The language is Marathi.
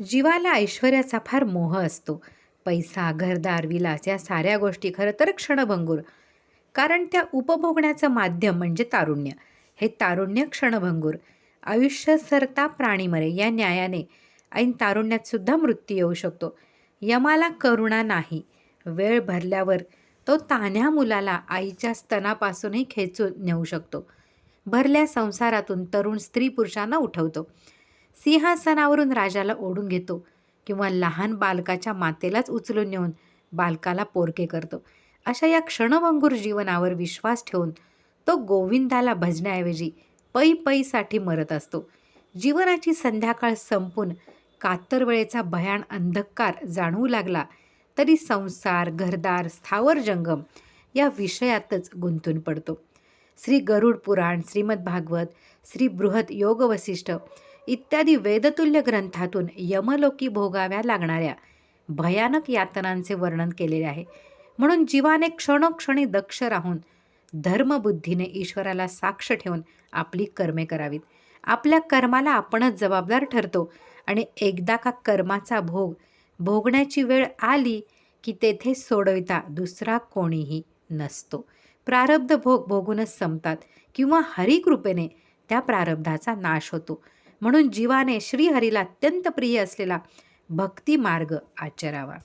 जीवाला ऐश्वर्याचा फार मोह असतो. पैसा, घरदार, विलास या साऱ्या गोष्टी खरं तर क्षणभंगूर. कारण त्या उपभोगण्याचं माध्यम म्हणजे तारुण्य. हे तारुण्य क्षणभंगूर. आयुष्य सरता प्राणी मरे या न्यायाने ऐन तारुण्यात सुद्धा मृत्यू येऊ शकतो. यमाला करुणा नाही. वेळ भरल्यावर तो तान्ह्या मुलाला आईच्या स्तनापासूनही खेचून नेऊ शकतो. भरल्या संसारातून तरुण स्त्री पुरुषांना उठवतो. सिंहासनावरून राजाला ओढून घेतो किंवा लहान बालकाच्या मातेलाच उचलून नेऊन बालकाला पोरके करतो. अशा या क्षणभंगूर जीवनावर विश्वास ठेवून तो गोविंदाला भजण्याऐवजी पै पैसाठी मरत असतो. जीवनाची संध्याकाळ संपून कातर वेळेचा भयान अंधकार जाणवू लागला तरी संसार, घरदार, स्थावर जंगम या विषयातच गुंतून पडतो. श्री गरुड पुराण, श्रीमद भागवत, श्री बृहत योग वसिष्ठ इत्यादी वेदतुल्य ग्रंथातून यमलोकी भोगाव्या लागणाऱ्या भयानक यातनांचे वर्णन केलेले आहे. म्हणून जीवाने क्षणोक्षणी दक्ष राहून धर्मबुद्धीने ईश्वराला साक्ष ठेवून आपली कर्मे करावीत. आपल्या कर्माला आपणच जबाबदार ठरतो आणि एकदा का कर्माचा भोग भोगण्याची वेळ आली की तेथे सोडविता दुसरा कोणीही नसतो. प्रारब्ध भोग भोगूनच संपतात किंवा हरिकृपेने त्या प्रारब्धाचा नाश होतो. म्हणून जीवाने श्रीहरीला अत्यंत प्रिय असलेला भक्ती मार्ग आचरावा.